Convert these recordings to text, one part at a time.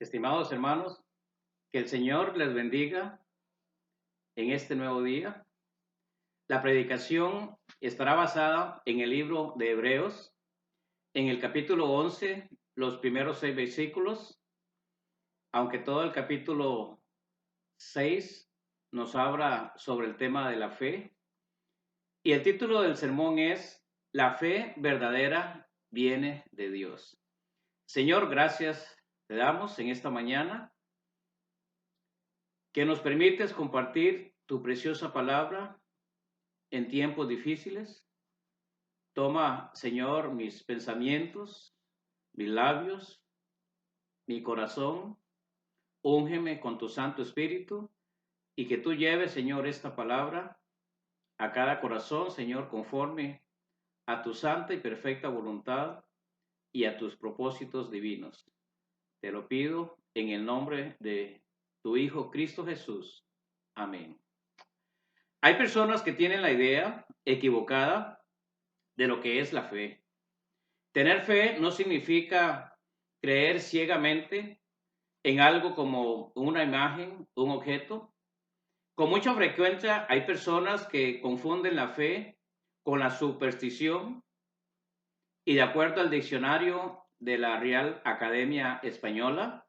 Estimados hermanos, que el Señor les bendiga en este nuevo día. La predicación estará basada en el libro de Hebreos, en el capítulo 11, los primeros 6 versículos, aunque todo el capítulo 6 nos habla sobre el tema de la fe. Y el título del sermón es La fe verdadera viene de Dios. Señor, gracias te damos en esta mañana que nos permites compartir tu preciosa palabra en tiempos difíciles. Toma, Señor, mis pensamientos, mis labios, mi corazón, úngeme con tu Santo Espíritu y que tú lleves, Señor, esta palabra a cada corazón, Señor, conforme a tu santa y perfecta voluntad y a tus propósitos divinos. Te lo pido en el nombre de tu Hijo Cristo Jesús. Amén. Hay personas que tienen la idea equivocada de lo que es la fe. Tener fe no significa creer ciegamente en algo como una imagen, un objeto. Con mucha frecuencia hay personas que confunden la fe con la superstición y de acuerdo al diccionario de la Real Academia Española,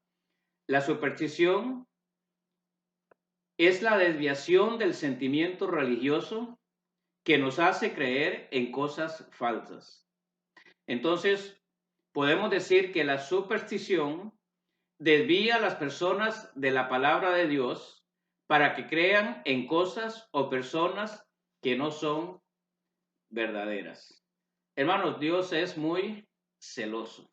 la superstición es la desviación del sentimiento religioso que nos hace creer en cosas falsas. Entonces, podemos decir que la superstición desvía a las personas de la palabra de Dios para que crean en cosas o personas que no son verdaderas. Hermanos, Dios es muy celoso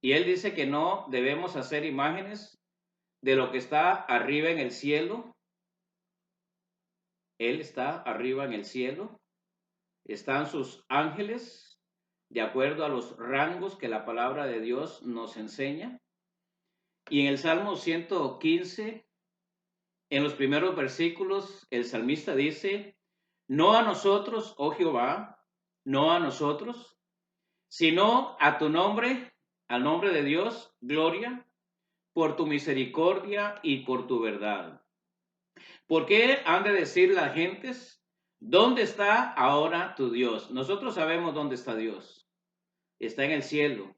y Él dice que no debemos hacer imágenes de lo que está arriba en el cielo. Él está arriba en el cielo, están sus ángeles, de acuerdo a los rangos que la palabra de Dios nos enseña. Y en el Salmo 115, en los primeros versículos, el salmista dice, no a nosotros, oh Jehová, no a nosotros, sino a tu nombre, al nombre de Dios, gloria, por tu misericordia y por tu verdad. ¿Por qué han de decir las gentes, dónde está ahora tu Dios? Nosotros sabemos dónde está Dios. Está en el cielo.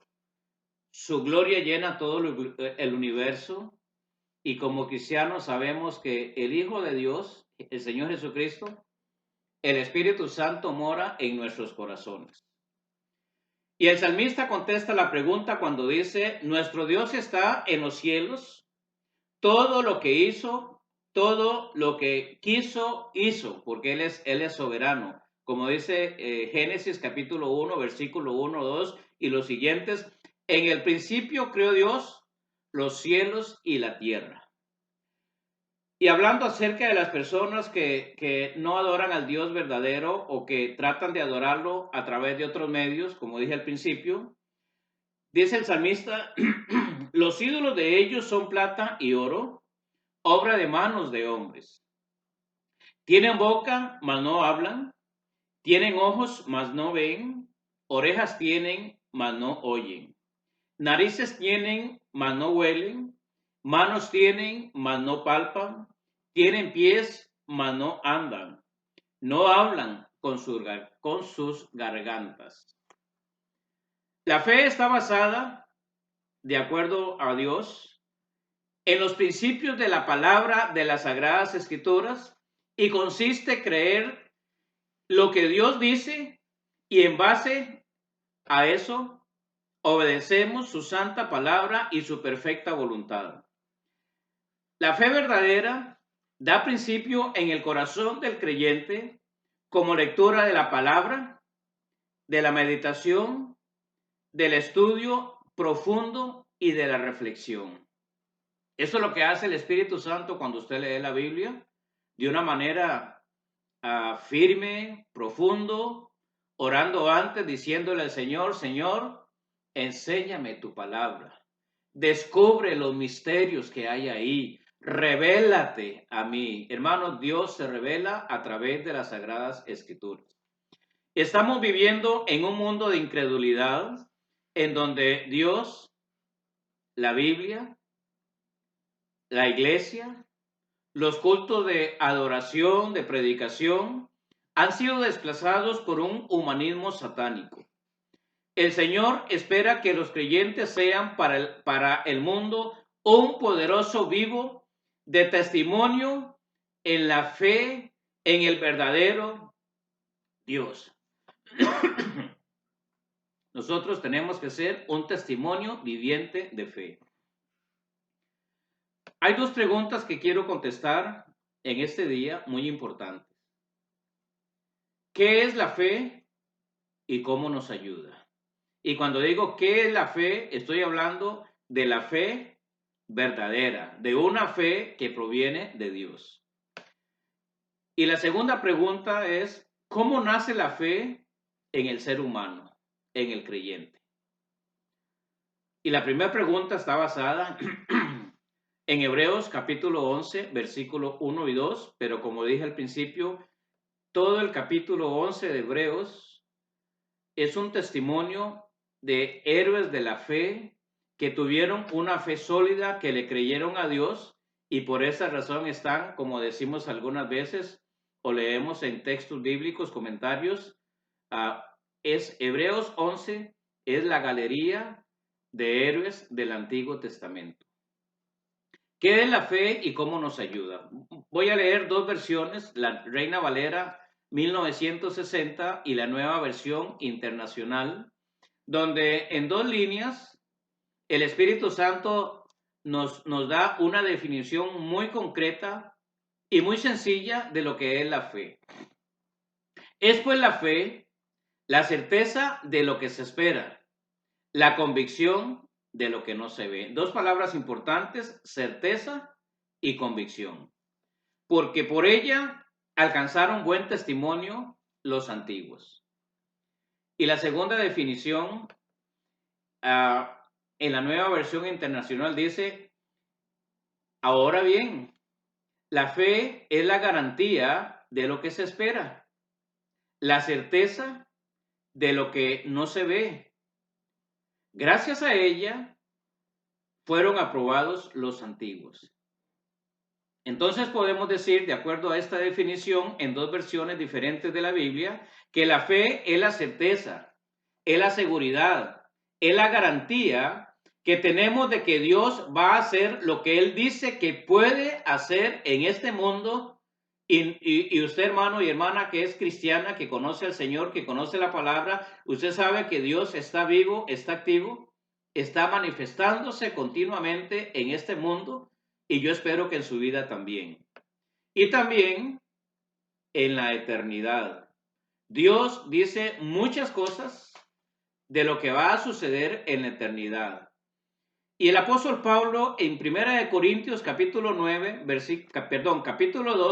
Su gloria llena todo el universo. Y como cristianos sabemos que el Hijo de Dios, el Señor Jesucristo, el Espíritu Santo mora en nuestros corazones. Y el salmista contesta la pregunta cuando dice, nuestro Dios está en los cielos, todo lo que hizo, todo lo que quiso, hizo, porque Él es soberano. Como dice Génesis capítulo 1, versículo 1, 2 y los siguientes, en el principio creó Dios los cielos y la tierra. Y hablando acerca de las personas que no adoran al Dios verdadero o que tratan de adorarlo a través de otros medios, como dije al principio, dice el salmista, los ídolos de ellos son plata y oro, obra de manos de hombres. Tienen boca, mas no hablan, tienen ojos, mas no ven, orejas tienen, mas no oyen, narices tienen, mas no huelen, manos tienen, mas no palpan, tienen pies, mas no andan, no hablan con sus gargantas. La fe está basada, de acuerdo a Dios, en los principios de la palabra de las Sagradas Escrituras y consiste en creer lo que Dios dice y en base a eso obedecemos su santa palabra y su perfecta voluntad. La fe verdadera da principio en el corazón del creyente como lectura de la palabra, de la meditación, del estudio profundo y de la reflexión. Eso es lo que hace el Espíritu Santo cuando usted lee la Biblia de una manera firme, profundo, orando antes, diciéndole al Señor, Señor, enséñame tu palabra. Descubre los misterios que hay ahí. Revélate a mí. Hermanos, Dios se revela a través de las Sagradas Escrituras. Estamos viviendo en un mundo de incredulidad en donde Dios, la Biblia, la iglesia, los cultos de adoración, de predicación, han sido desplazados por un humanismo satánico. El Señor espera que los creyentes sean para el mundo un poderoso vivo de testimonio en la fe en el verdadero Dios. Nosotros tenemos que ser un testimonio viviente de fe. Hay dos preguntas que quiero contestar en este día muy importantes. ¿Qué es la fe y cómo nos ayuda? Y cuando digo qué es la fe, estoy hablando de la fe verdadera, de una fe que proviene de Dios. Y la segunda pregunta es, ¿cómo nace la fe en el ser humano, en el creyente? Y la primera pregunta está basada en Hebreos capítulo 11, versículo 1 y 2, pero como dije al principio, todo el capítulo 11 de Hebreos es un testimonio de héroes de la fe que tuvieron una fe sólida, que le creyeron a Dios y por esa razón están, como decimos algunas veces o leemos en textos bíblicos, comentarios, es Hebreos 11, es la galería de héroes del Antiguo Testamento. ¿Qué es la fe y cómo nos ayuda? Voy a leer dos versiones, la Reina Valera 1960 y la Nueva Versión Internacional, donde en dos líneas el Espíritu Santo nos da una definición muy concreta y muy sencilla de lo que es la fe. Es pues la fe, la certeza de lo que se espera, la convicción de lo que no se ve. Dos palabras importantes, certeza y convicción. Porque por ella alcanzaron buen testimonio los antiguos. Y la segunda definición, en la Nueva Versión Internacional dice, ahora bien, la fe es la garantía de lo que se espera, la certeza de lo que no se ve. Gracias a ella fueron aprobados los antiguos. Entonces podemos decir, de acuerdo a esta definición, en dos versiones diferentes de la Biblia, que la fe es la certeza, es la seguridad, es la garantía que tenemos de que Dios va a hacer lo que Él dice que puede hacer en este mundo. Y usted, hermano y hermana, que es cristiana, que conoce al Señor, que conoce la palabra, usted sabe que Dios está vivo, está activo, está manifestándose continuamente en este mundo y yo espero que en su vida también. Y también en la eternidad. Dios dice muchas cosas de lo que va a suceder en la eternidad. Y el apóstol Pablo en 1 Corintios capítulo 2,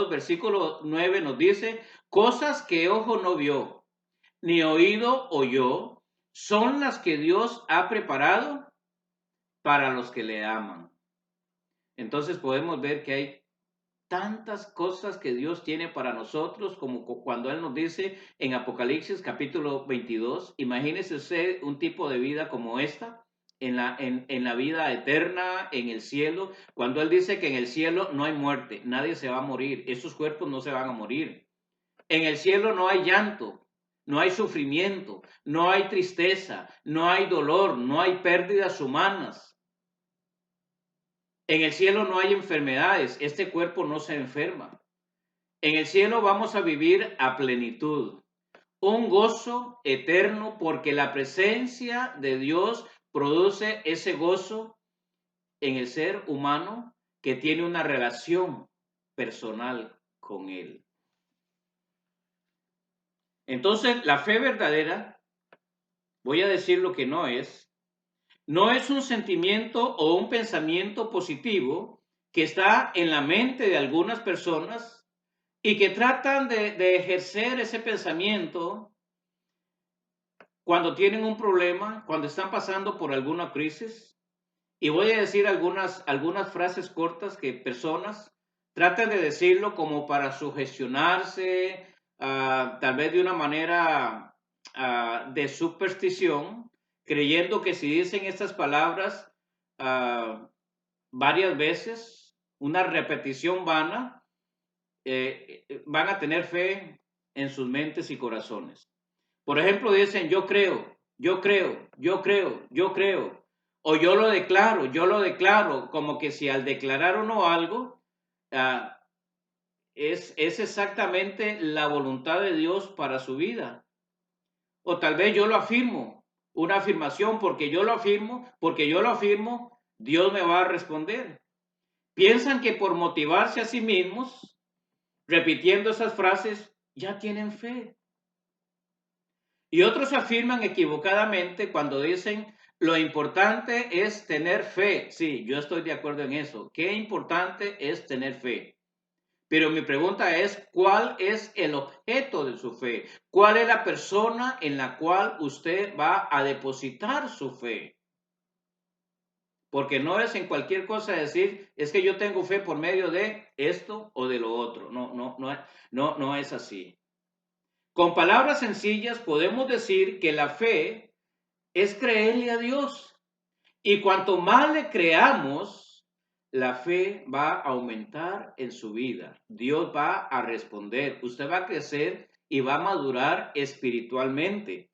versículo 9 nos dice, cosas que ojo no vio, ni oído oyó, son las que Dios ha preparado para los que le aman. Entonces podemos ver que hay tantas cosas que Dios tiene para nosotros, como cuando Él nos dice en Apocalipsis capítulo 22, imagínese usted un tipo de vida como esta, en la vida eterna, en el cielo, cuando Él dice que en el cielo no hay muerte, nadie se va a morir, esos cuerpos no se van a morir. En el cielo no hay llanto, no hay sufrimiento, no hay tristeza, no hay dolor, no hay pérdidas humanas. En el cielo no hay enfermedades, este cuerpo no se enferma. En el cielo vamos a vivir a plenitud, un gozo eterno porque la presencia de Dios produce ese gozo en el ser humano que tiene una relación personal con Él. Entonces, la fe verdadera, voy a decir lo que no es un sentimiento o un pensamiento positivo que está en la mente de algunas personas y que tratan de ejercer ese pensamiento cuando tienen un problema, cuando están pasando por alguna crisis. Y voy a decir algunas frases cortas que personas tratan de decirlo como para sugestionarse, tal vez de una manera de superstición, creyendo que si dicen estas palabras varias veces, una repetición vana, van a tener fe en sus mentes y corazones. Por ejemplo, dicen, yo creo, yo creo, yo creo, yo creo, o yo lo declaro, como que si al declarar uno algo, es exactamente la voluntad de Dios para su vida. O tal vez yo lo afirmo, una afirmación, porque yo lo afirmo, Dios me va a responder. Piensan que por motivarse a sí mismos, repitiendo esas frases, ya tienen fe. Y otros afirman equivocadamente cuando dicen, lo importante es tener fe. Sí, yo estoy de acuerdo en eso. Qué importante es tener fe. Pero mi pregunta es, ¿cuál es el objeto de su fe? ¿Cuál es la persona en la cual usted va a depositar su fe? Porque no es en cualquier cosa decir, es que yo tengo fe por medio de esto o de lo otro. No es así. Con palabras sencillas podemos decir que la fe es creerle a Dios. Y cuanto más le creamos, la fe va a aumentar en su vida. Dios va a responder. Usted va a crecer y va a madurar espiritualmente.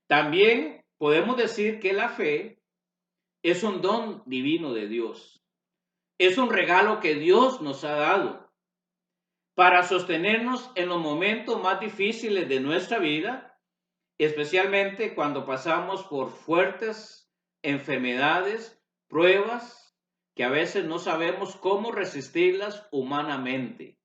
También podemos decir que la fe es un don divino de Dios. Es un regalo que Dios nos ha dado para sostenernos en los momentos más difíciles de nuestra vida, especialmente cuando pasamos por fuertes enfermedades, pruebas, que a veces no sabemos cómo resistirlas humanamente.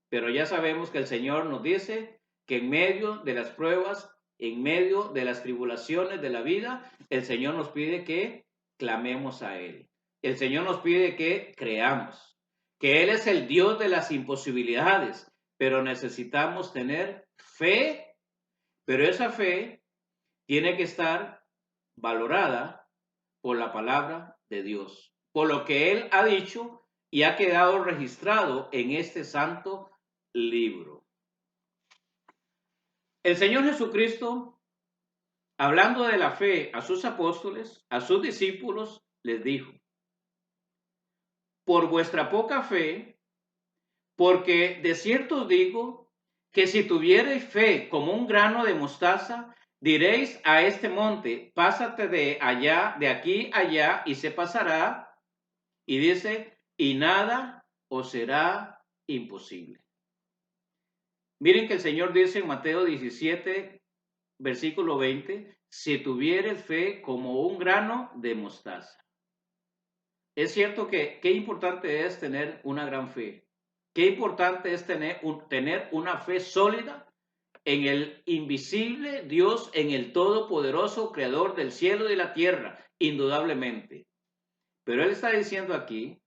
Pero ya sabemos que el Señor nos dice que en medio de las pruebas, en medio de las tribulaciones de la vida, el Señor nos pide que clamemos a Él. El Señor nos pide que creamos, que Él es el Dios de las imposibilidades, pero necesitamos tener fe, pero esa fe tiene que estar valorada por la palabra de Dios, por lo que Él ha dicho y ha quedado registrado en este santo libro. El Señor Jesucristo, hablando de la fe a sus apóstoles, a sus discípulos, les dijo, por vuestra poca fe, porque de cierto os digo que si tuviereis fe como un grano de mostaza, diréis a este monte, pásate de allá, de aquí allá, y se pasará, y dice, y nada os será imposible. Miren que el Señor dice en Mateo 17, versículo 20, si tuvieres fe como un grano de mostaza. Es cierto que qué importante es tener una gran fe. Qué importante es tener una fe sólida en el invisible Dios, en el todopoderoso creador del cielo y de la tierra, indudablemente. Pero Él está diciendo aquí,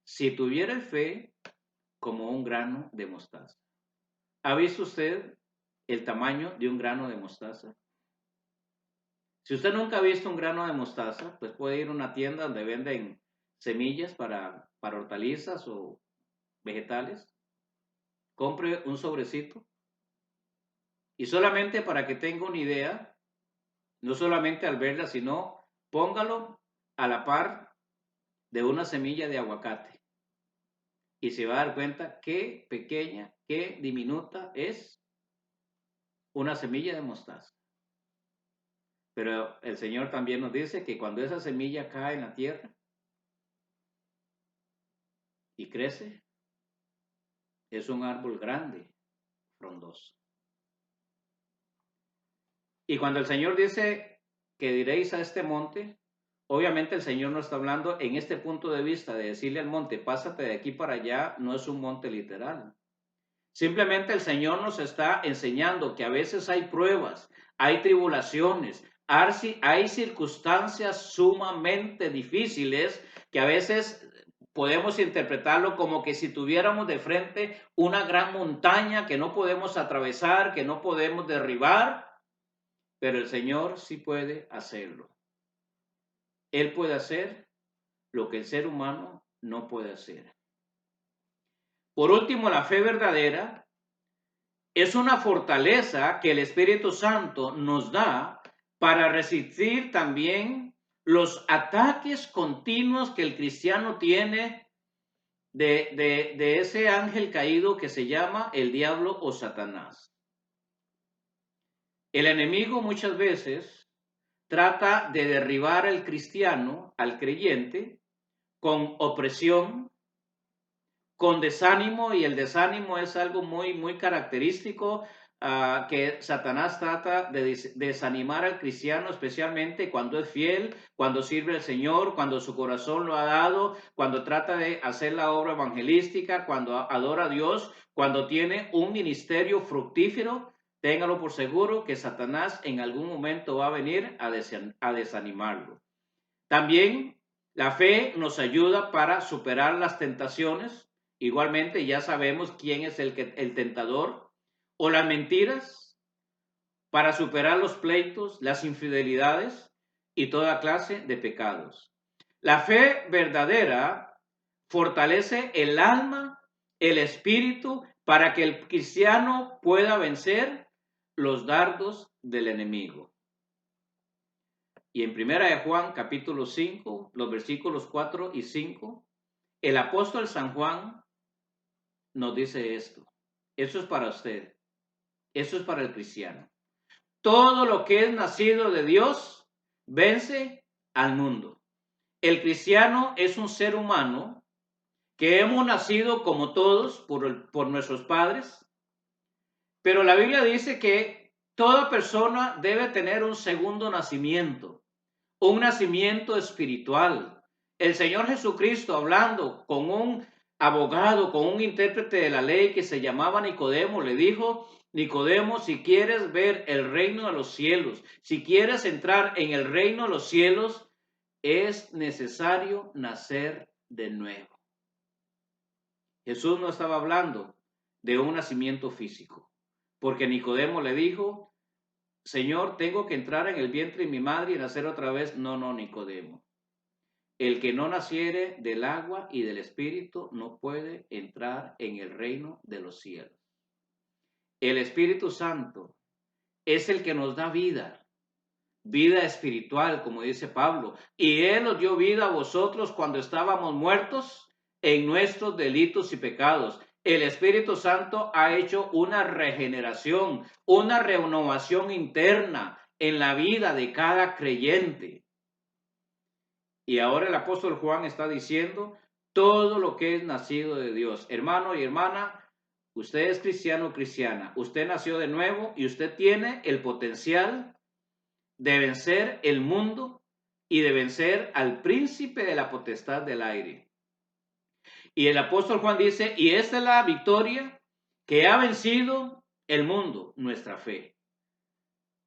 si tuvieres fe como un grano de mostaza. ¿Ha visto usted el tamaño de un grano de mostaza? Si usted nunca ha visto un grano de mostaza, pues puede ir a una tienda donde venden semillas para hortalizas o vegetales. Compre un sobrecito y solamente para que tenga una idea, no solamente al verla, sino póngalo a la par de una semilla de aguacate y se va a dar cuenta qué pequeña, qué diminuta es una semilla de mostaza. Pero el Señor también nos dice que cuando esa semilla cae en la tierra y crece, es un árbol grande, frondoso. Y cuando el Señor dice que diréis a este monte, obviamente el Señor no está hablando en este punto de vista de decirle al monte, pásate de aquí para allá, no es un monte literal. Simplemente el Señor nos está enseñando que a veces hay pruebas, hay tribulaciones, hay circunstancias sumamente difíciles que a veces podemos interpretarlo como que si tuviéramos de frente una gran montaña que no podemos atravesar, que no podemos derribar, pero el Señor sí puede hacerlo. Él puede hacer lo que el ser humano no puede hacer. Por último, la fe verdadera es una fortaleza que el Espíritu Santo nos da para resistir también los ataques continuos que el cristiano tiene de ese ángel caído que se llama el diablo o Satanás. El enemigo muchas veces trata de derribar al cristiano, al creyente, con opresión, con desánimo, y el desánimo es algo muy característico que Satanás trata de desanimar al cristiano, especialmente cuando es fiel, cuando sirve al Señor, cuando su corazón lo ha dado, cuando trata de hacer la obra evangelística, cuando adora a Dios, cuando tiene un ministerio fructífero. Téngalo por seguro que Satanás en algún momento va a venir a desanimarlo. También la fe nos ayuda para superar las tentaciones. Igualmente ya sabemos quién es el tentador, o las mentiras, para superar los pleitos, las infidelidades y toda clase de pecados. La fe verdadera fortalece el alma, el espíritu, para que el cristiano pueda vencer los dardos del enemigo. Y en Primera de Juan, capítulo 5, los versículos 4 y 5, el apóstol San Juan nos dice esto. Eso es para usted. Eso es para el cristiano. Todo lo que es nacido de Dios vence al mundo. El cristiano es un ser humano que hemos nacido como todos por nuestros padres, pero la Biblia dice que toda persona debe tener un segundo nacimiento, un nacimiento espiritual. El Señor Jesucristo, hablando con un abogado, con un intérprete de la ley que se llamaba Nicodemo, le dijo: Nicodemo, si quieres ver el reino de los cielos, si quieres entrar en el reino de los cielos, es necesario nacer de nuevo. Jesús no estaba hablando de un nacimiento físico, porque Nicodemo le dijo: Señor, tengo que entrar en el vientre de mi madre y nacer otra vez. No, Nicodemo. El que no naciere del agua y del espíritu no puede entrar en el reino de los cielos. El Espíritu Santo es el que nos da vida espiritual, como dice Pablo. Y Él os dio vida a vosotros cuando estábamos muertos en nuestros delitos y pecados. El Espíritu Santo ha hecho una regeneración, una renovación interna en la vida de cada creyente. Y ahora el apóstol Juan está diciendo todo lo que es nacido de Dios. Hermano y hermana, usted es cristiano o cristiana, usted nació de nuevo y usted tiene el potencial de vencer el mundo y de vencer al príncipe de la potestad del aire. Y el apóstol Juan dice: y esta es la victoria que ha vencido el mundo, nuestra fe.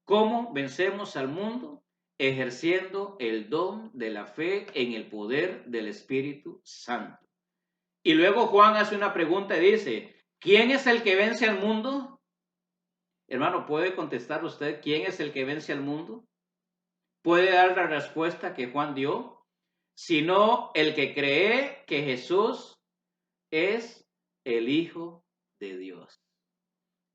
¿Cómo vencemos al mundo? Ejerciendo el don de la fe en el poder del Espíritu Santo. Y luego Juan hace una pregunta y dice: ¿quién es el que vence al mundo? Hermano, ¿puede contestar usted quién es el que vence al mundo? ¿Puede dar la respuesta que Juan dio? Sino el que cree que Jesús es el Hijo de Dios.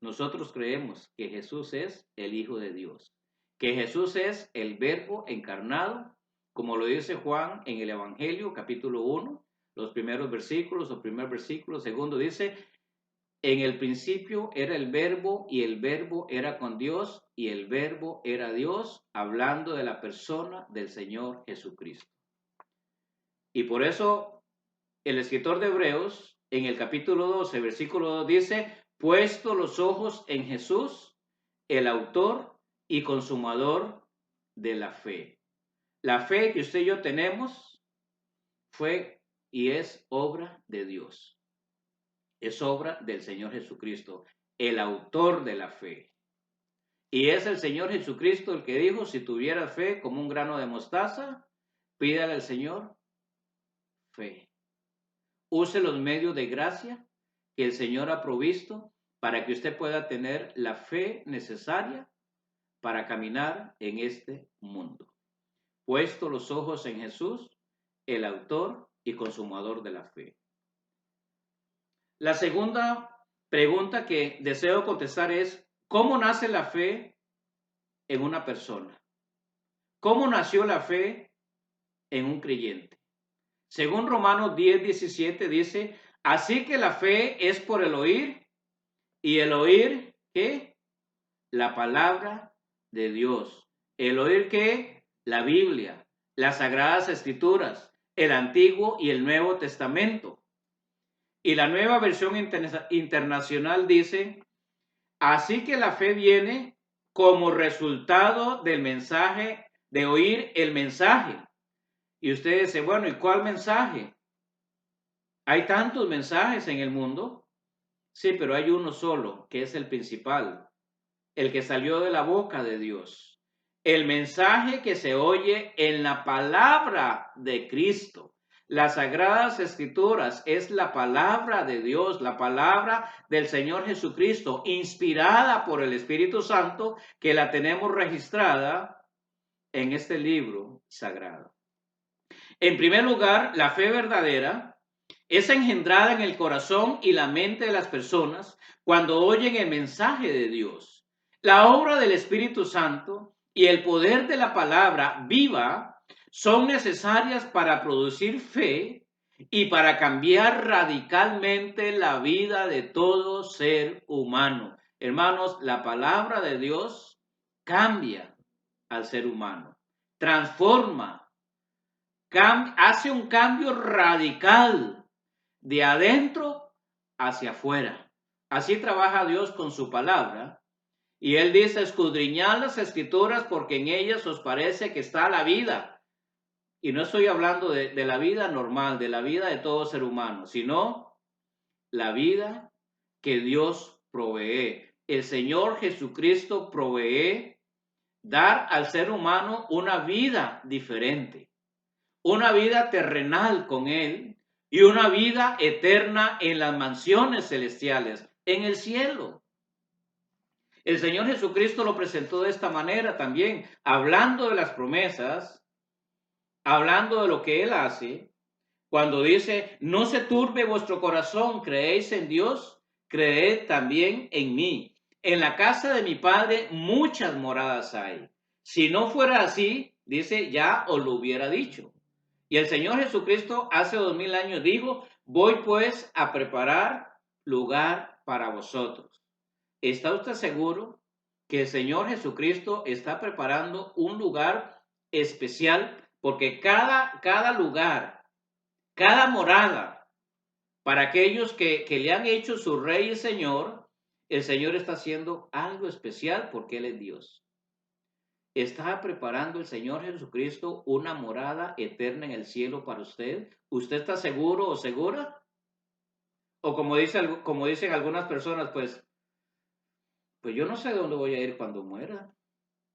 Nosotros creemos que Jesús es el Hijo de Dios, que Jesús es el Verbo encarnado, como lo dice Juan en el Evangelio, capítulo 1, los primeros versículos, o primer versículo, segundo dice: en el principio era el Verbo, y el Verbo era con Dios, y el Verbo era Dios, hablando de la persona del Señor Jesucristo. Y por eso el escritor de Hebreos, en el capítulo 12, versículo 2, dice: puesto los ojos en Jesús, el autor y consumador de la fe. La fe que usted y yo tenemos fue y es obra de Dios. Es obra del Señor Jesucristo, el autor de la fe. Y es el Señor Jesucristo el que dijo: si tuvieras fe como un grano de mostaza, pídale al Señor fe. Use los medios de gracia que el Señor ha provisto para que usted pueda tener la fe necesaria para caminar en este mundo. Puesto los ojos en Jesús, el autor y consumador de la fe. La segunda pregunta que deseo contestar es: ¿cómo nace la fe en una persona? ¿Cómo nació la fe en un creyente. Según Romanos 10:17 dice, así que la fe es por el oír, y el oír, ¿qué? La palabra de Dios. ¿El oír qué? La Biblia, las Sagradas Escrituras, el Antiguo y el Nuevo Testamento. Y la Nueva Versión Internacional dice, así que la fe viene como resultado del mensaje, de oír el mensaje. Y usted dice, bueno, ¿y cuál mensaje? Hay tantos mensajes en el mundo. Sí, pero hay uno solo, que es el principal, el que salió de la boca de Dios. El mensaje que se oye en la palabra de Cristo. Las Sagradas Escrituras es la palabra de Dios, la palabra del Señor Jesucristo, inspirada por el Espíritu Santo, que la tenemos registrada en este libro sagrado. En primer lugar, la fe verdadera es engendrada en el corazón y la mente de las personas cuando oyen el mensaje de Dios. La obra del Espíritu Santo y el poder de la palabra viva son necesarias para producir fe y para cambiar radicalmente la vida de todo ser humano. Hermanos, la palabra de Dios cambia al ser humano, transforma, hace un cambio radical de adentro hacia afuera. Así trabaja Dios con su palabra. Y Él dice, escudriñad las Escrituras porque en ellas os parece que está la vida. Y no estoy hablando de la vida normal, de la vida de todo ser humano, sino la vida que Dios provee. El Señor Jesucristo provee dar al ser humano una vida diferente, una vida terrenal con Él y una vida eterna en las mansiones celestiales, en el cielo. El Señor Jesucristo lo presentó de esta manera también, hablando de las promesas, hablando de lo que Él hace, cuando dice, no se turbe vuestro corazón, creéis en Dios, creed también en mí. En la casa de mi Padre muchas moradas hay. Si no fuera así, dice, ya os lo hubiera dicho. Y el Señor Jesucristo hace 2000 años dijo, voy pues a preparar lugar para vosotros. ¿Está usted seguro que el Señor Jesucristo está preparando un lugar especial? Porque cada lugar, cada morada, para aquellos que le han hecho su Rey y Señor, el Señor está haciendo algo especial porque Él es Dios. ¿Está preparando el Señor Jesucristo una morada eterna en el cielo para usted? ¿Usted está seguro o segura? O como dicen algunas personas, pues yo no sé dónde voy a ir cuando muera.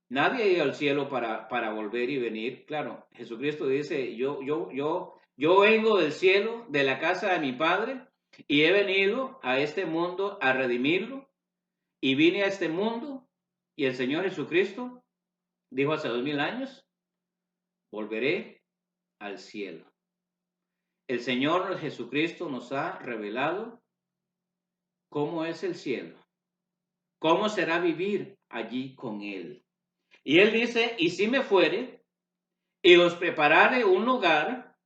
Nadie ha ido al cielo para volver y venir. Claro, Jesucristo dice, yo vengo del cielo, de la casa de mi Padre, y he venido a este mundo a redimirlo, y vine a este mundo, y el Señor Jesucristo dijo hace 2000 años, volveré al cielo. El Señor Jesucristo nos ha revelado cómo es el cielo, cómo será vivir allí con Él. Y Él dice, y si me fuere, y os prepararé un lugar,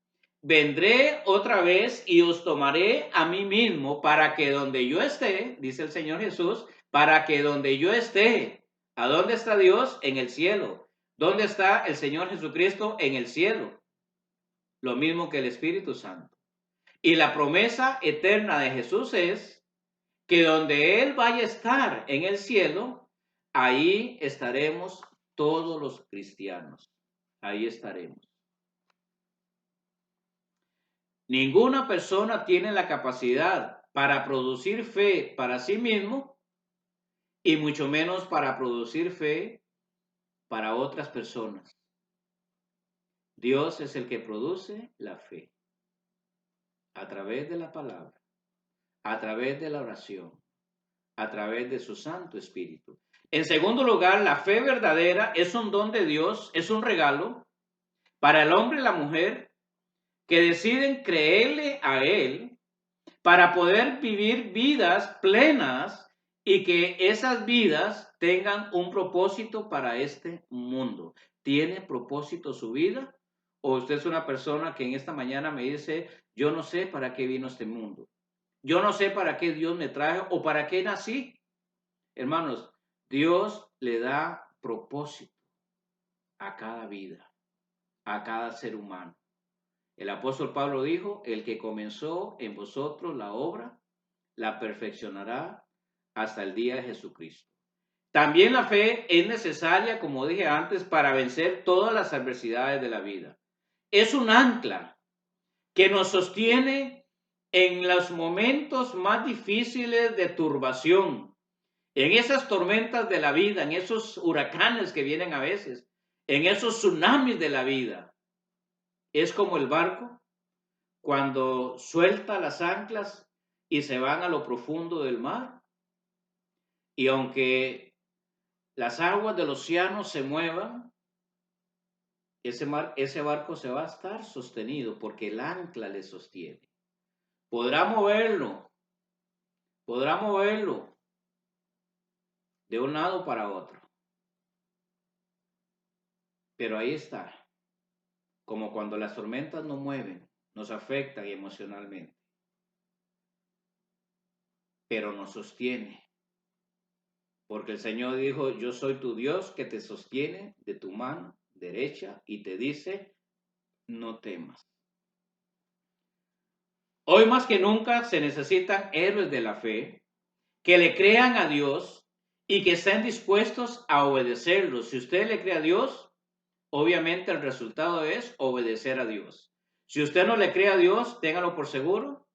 vendré otra vez y os tomaré a mí mismo para que donde yo esté, dice el Señor Jesús, para que donde yo esté, ¿a dónde está Dios? En el cielo. ¿Dónde está el Señor Jesucristo? En el cielo. Lo mismo que el Espíritu Santo. Y la promesa eterna de Jesús es que donde Él vaya a estar en el cielo, ahí estaremos todos los cristianos. Ahí estaremos. Ninguna persona tiene la capacidad para producir fe para sí mismo y mucho menos para producir fe para otras personas. Dios es el que produce la fe a través de la palabra, a través de la oración, a través de su Santo Espíritu. En segundo lugar, la fe verdadera es un don de Dios, es un regalo para el hombre y la mujer que deciden creerle a Él para poder vivir vidas plenas y que esas vidas tengan un propósito para este mundo. ¿Tiene propósito su vida? o usted es una persona que en esta mañana me dice, yo no sé para qué vino este mundo. Yo no sé para qué Dios me trajo o para qué nací. Hermanos, Dios le da propósito a cada vida, a cada ser humano. El apóstol Pablo dijo, el que comenzó en vosotros la obra, la perfeccionará hasta el día de Jesucristo. También la fe es necesaria, como dije antes, para vencer todas las adversidades de la vida. Es un ancla que nos sostiene en los momentos más difíciles de turbación, en esas tormentas de la vida, en esos huracanes que vienen a veces, en esos tsunamis de la vida. Es como el barco cuando suelta las anclas y se van a lo profundo del mar. Y aunque las aguas del océano se muevan, ese barco se va a estar sostenido porque el ancla le sostiene. Podrá moverlo de un lado para otro. Pero ahí está, como cuando las tormentas nos mueven, nos afectan emocionalmente, pero nos sostiene. Porque el Señor dijo, yo soy tu Dios que te sostiene de tu mano derecha y te dice, no temas. Hoy más que nunca se necesitan héroes de la fe que le crean a Dios y que estén dispuestos a obedecerlo. Si usted le cree a Dios, obviamente el resultado es obedecer a Dios. Si usted no le cree a Dios, téngalo por seguro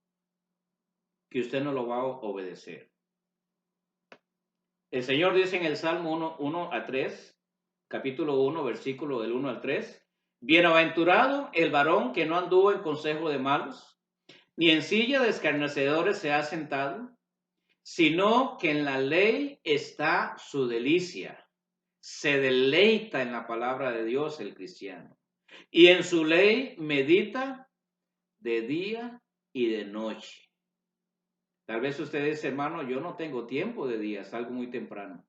que usted no lo va a obedecer. El Señor dice en el Salmo 1 a 3, capítulo 1, versículo del 1 al 3, bienaventurado el varón que no anduvo en consejo de malos, ni en silla de escarnecedores se ha sentado, sino que en la ley está su delicia. Se deleita en la palabra de Dios el cristiano. Y en su ley medita de día y de noche. Tal vez usted dice, hermano, yo no tengo tiempo de día, salgo muy temprano.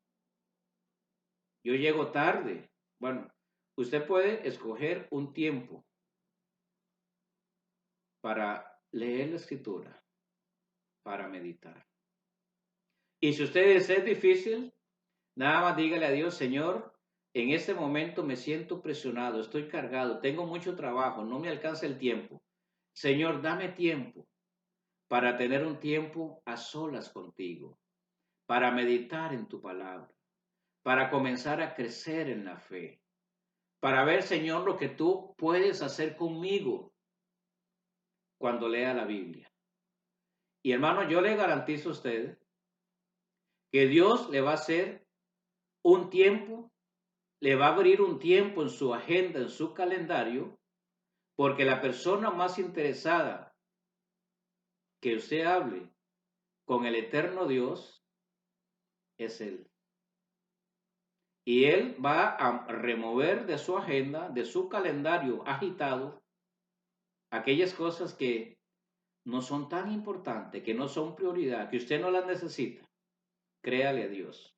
Yo llego tarde. Bueno, usted puede escoger un tiempo para leer la escritura, para meditar. Y si usted es difícil, nada más dígale a Dios, Señor, en este momento me siento presionado, estoy cargado, tengo mucho trabajo, no me alcanza el tiempo. Señor, dame tiempo para tener un tiempo a solas contigo, para meditar en tu palabra, para comenzar a crecer en la fe, para ver, Señor, lo que tú puedes hacer conmigo cuando lea la Biblia. Y hermano, yo le garantizo a usted que Dios le va a hacer un tiempo, le va a abrir un tiempo en su agenda, en su calendario, porque la persona más interesada que usted hable con el eterno Dios es Él. Y Él va a remover de su agenda, de su calendario agitado, aquellas cosas que no son tan importantes, que no son prioridad, que usted no las necesita. Créale a Dios.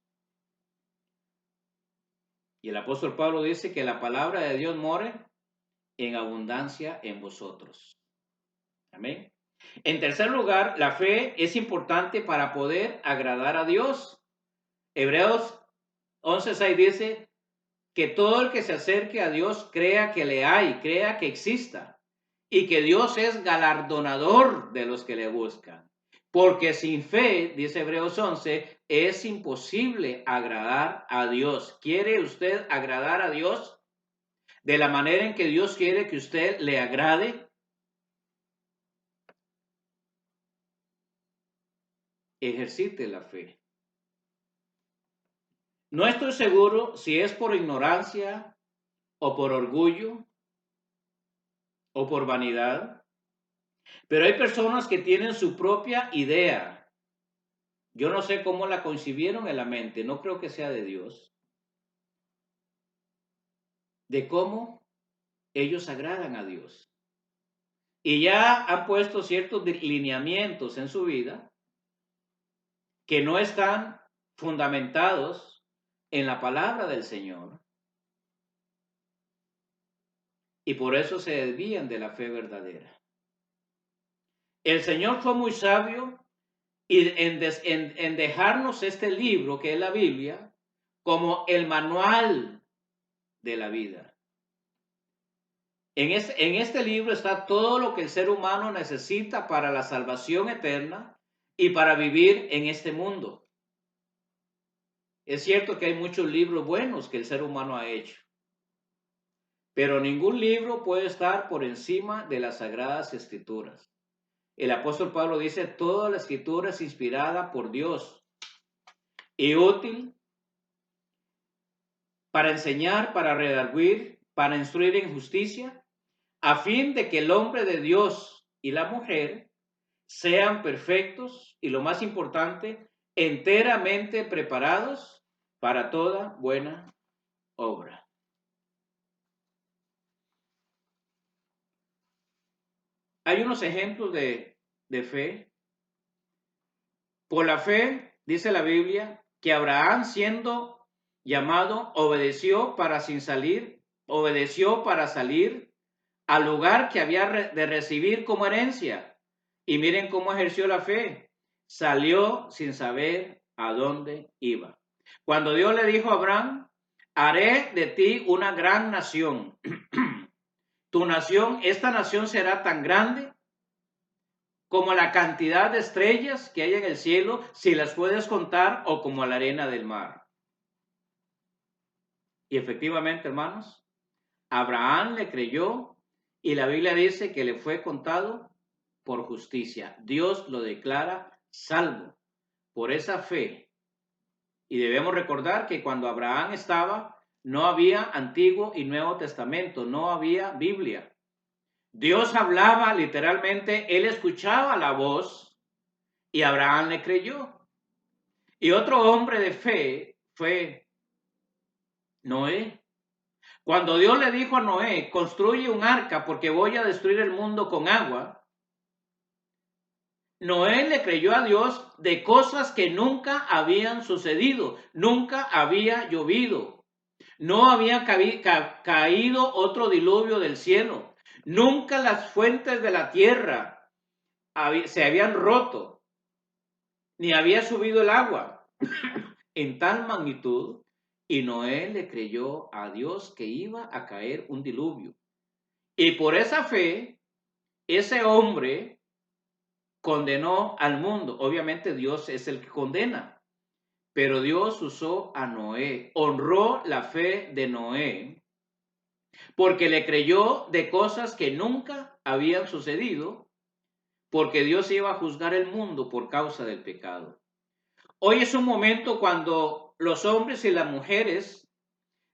Y el apóstol Pablo dice que la palabra de Dios more en abundancia en vosotros. Amén. En tercer lugar, la fe es importante para poder agradar a Dios. Hebreos 11:6 dice que todo el que se acerque a Dios crea que le hay, crea que exista y que Dios es galardonador de los que le buscan. Porque sin fe, dice Hebreos 11, es imposible agradar a Dios. ¿Quiere usted agradar a Dios de la manera en que Dios quiere que usted le agrade? Ejercite la fe. No estoy seguro si es por ignorancia o por orgullo o por vanidad, pero hay personas que tienen su propia idea. Yo no sé cómo la concibieron en la mente, no creo que sea de Dios, de cómo ellos agradan a Dios. Y ya han puesto ciertos lineamientos en su vida que no están fundamentados en la palabra del Señor. y por eso se desvían de la fe verdadera. El Señor fue muy sabio y en dejarnos este libro, que es la Biblia, como el manual de la vida. En este libro está todo lo que el ser humano necesita para la salvación eterna y para vivir en este mundo. Es cierto que hay muchos libros buenos que el ser humano ha hecho, pero ningún libro puede estar por encima de las Sagradas Escrituras. El apóstol Pablo dice, toda la Escritura es inspirada por Dios y útil para enseñar, para redarguir, para instruir en justicia, a fin de que el hombre de Dios y la mujer sean perfectos y, lo más importante, enteramente preparados para toda buena obra. Hay unos ejemplos de fe. Por la fe, dice la Biblia, que Abraham, siendo llamado, obedeció para salir al lugar que había de recibir como herencia. Y miren cómo ejerció la fe. Salió sin saber a dónde iba. Cuando Dios le dijo a Abraham, haré de ti una gran nación. Esta nación será tan grande como la cantidad de estrellas que hay en el cielo, si las puedes contar, o como la arena del mar. Y efectivamente, hermanos, Abraham le creyó y la Biblia dice que le fue contado por justicia. Dios lo declara salvo por esa fe. Y debemos recordar que cuando Abraham estaba, no había Antiguo y Nuevo Testamento, no había Biblia. Dios hablaba literalmente, él escuchaba la voz y Abraham le creyó. Y otro hombre de fe fue Noé. Cuando Dios le dijo a Noé, construye un arca porque voy a destruir el mundo con agua, Noé le creyó a Dios de cosas que nunca habían sucedido, nunca había llovido, no había caído otro diluvio del cielo, nunca las fuentes de la tierra se habían roto, ni había subido el agua en tal magnitud, y Noé le creyó a Dios que iba a caer un diluvio. Y por esa fe, ese hombre condenó al mundo. Obviamente Dios es el que condena, pero Dios usó a Noé, honró la fe de Noé, porque le creyó de cosas que nunca habían sucedido, porque Dios iba a juzgar el mundo por causa del pecado. Hoy es un momento cuando los hombres y las mujeres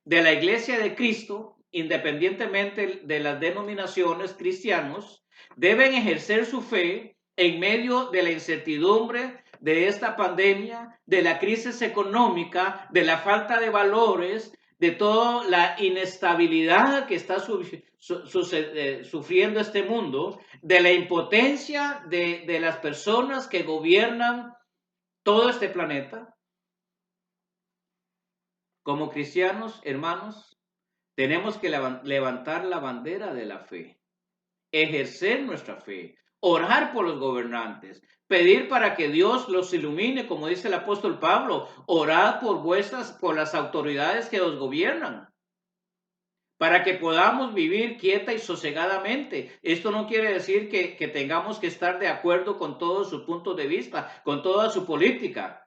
de la Iglesia de Cristo, independientemente de las denominaciones cristianos, deben ejercer su fe en medio de la incertidumbre de esta pandemia, de la crisis económica, de la falta de valores, de toda la inestabilidad que está sufriendo este mundo, de la impotencia de las personas que gobiernan todo este planeta. Como cristianos, hermanos, tenemos que levantar la bandera de la fe, ejercer nuestra fe, orar por los gobernantes, pedir para que Dios los ilumine, como dice el apóstol Pablo, orad por las autoridades que los gobiernan, para que podamos vivir quieta y sosegadamente. Esto no quiere decir que tengamos que estar de acuerdo con todos sus puntos de vista, con toda su política.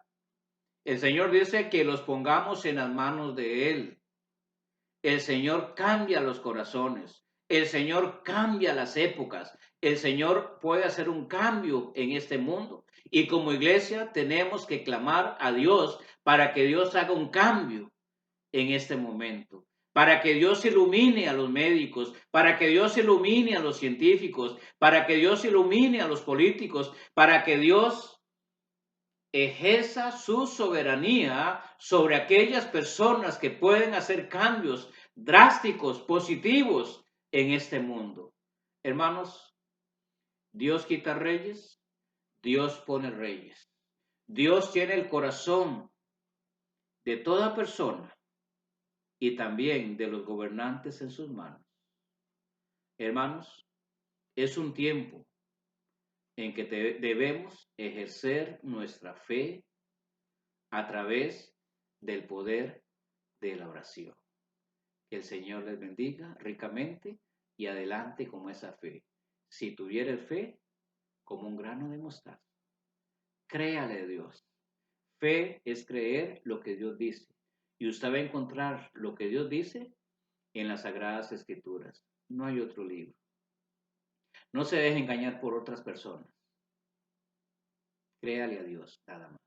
El Señor dice que los pongamos en las manos de Él. El Señor cambia los corazones. El Señor cambia las épocas. El Señor puede hacer un cambio en este mundo. Y como iglesia tenemos que clamar a Dios para que Dios haga un cambio en este momento. Para que Dios ilumine a los médicos, para que Dios ilumine a los científicos, para que Dios ilumine a los políticos, para que Dios ejerza su soberanía sobre aquellas personas que pueden hacer cambios drásticos, positivos en este mundo. Hermanos, Dios quita reyes, Dios pone reyes. Dios tiene el corazón de toda persona y también de los gobernantes en sus manos. Hermanos, es un tiempo en que debemos ejercer nuestra fe a través del poder de la oración. Que el Señor les bendiga ricamente y adelante con esa fe. Si tuviera fe, como un grano de mostaza, créale a Dios. Fe es creer lo que Dios dice. Y usted va a encontrar lo que Dios dice en las Sagradas Escrituras. No hay otro libro. No se deje engañar por otras personas. Créale a Dios, nada más.